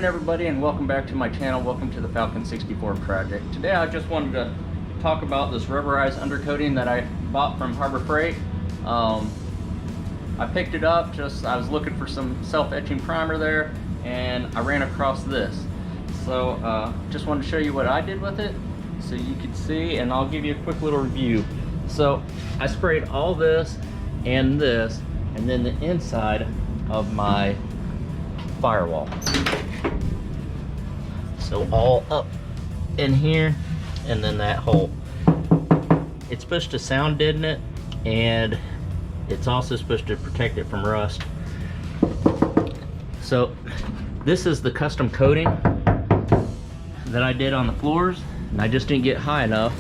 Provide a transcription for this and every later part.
morning everybody, and welcome back to my channel. Welcome to the Falcon 64 project. Today I just wanted to talk about this rubberized undercoating that I bought from Harbor Fright. I picked it up, I was looking for some self-etching primer there, and I ran across this. So just wanted to show you what I did with it so you could see, and I'll give you a quick little review. So I sprayed all this and this, and then the inside of my firewall. So all up in here, and then that hole. It's supposed to sound deaden it, and it's also supposed to protect it from rust. So this is the custom coating that I did on the floors, and I just didn't get high enough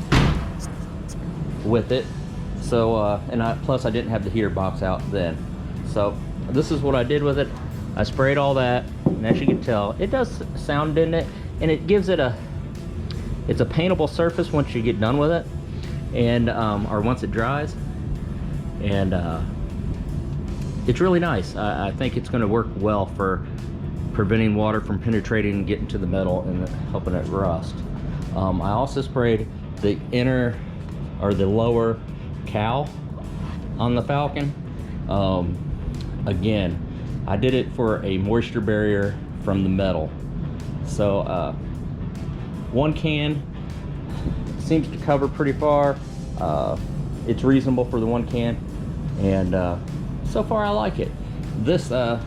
with it. So plus I didn't have the heater box out then. So this is what I did with it. I sprayed all that, and as you can tell, it does sound in it, and it gives it it's a paintable surface once you get done with it, and or once it dries, and it's really nice. I think it's going to work well for preventing water from penetrating and getting to the metal and helping it rust. I also sprayed the inner or the lower cowl on the Falcon. Again, I did it for a moisture barrier from the metal. So one can seems to cover pretty far. It's reasonable for the one can, and so far I like it. This the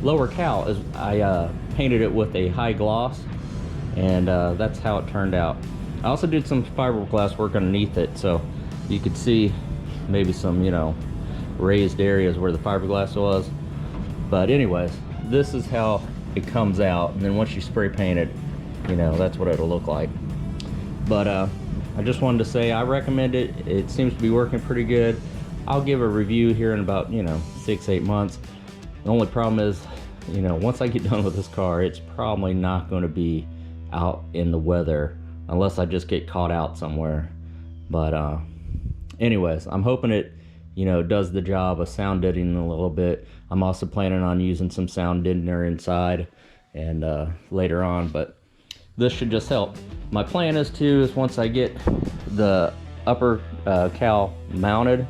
lower cowl is I painted it with a high gloss, and that's how it turned out. I also did some fiberglass work underneath it, so you could see maybe some, you know, raised areas where the fiberglass was. But anyways, this is how it comes out, and then once you spray paint it, you know, that's what it'll look like. But I just wanted to say I recommend it. It seems to be working pretty good. I'll give a review here in about, you know, 6-8 months. The only problem is, you know, once I get done with this car, it's probably not going to be out in the weather unless I just get caught out somewhere. But anyways, I'm hoping it, you know, does the job of sound deadening a little bit. I'm also planning on using some sound deadener inside and later on, but this should just help. My plan is once I get the upper cowl mounted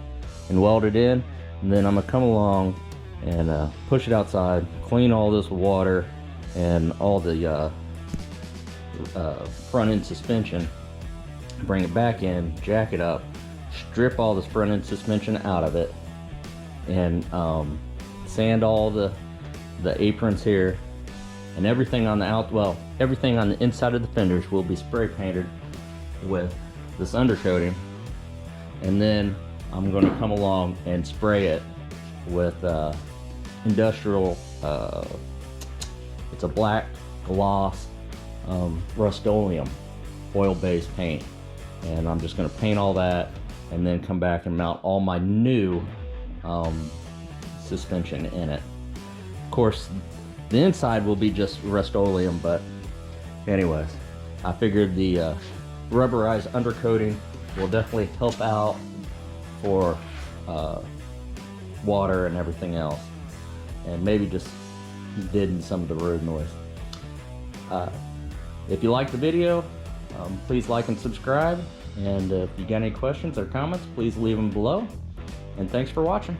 and welded in, and then I'm gonna come along and push it outside, clean all this water and all the front end suspension, bring it back in, jack it up, strip all this front end suspension out of it, and sand all the aprons here, and everything on the everything on the inside of the fenders will be spray painted with this undercoating. And then I'm going to come along and spray it with industrial, it's a black gloss Rust-Oleum oil-based paint, and I'm just going to paint all that and then come back and mount all my new suspension in it. Of course, the inside will be just Rust-Oleum, but anyways, I figured the rubberized undercoating will definitely help out for water and everything else, and maybe just deaden some of the road noise. If you like the video, please like and subscribe, and if you got any questions or comments, please leave them below, and thanks for watching.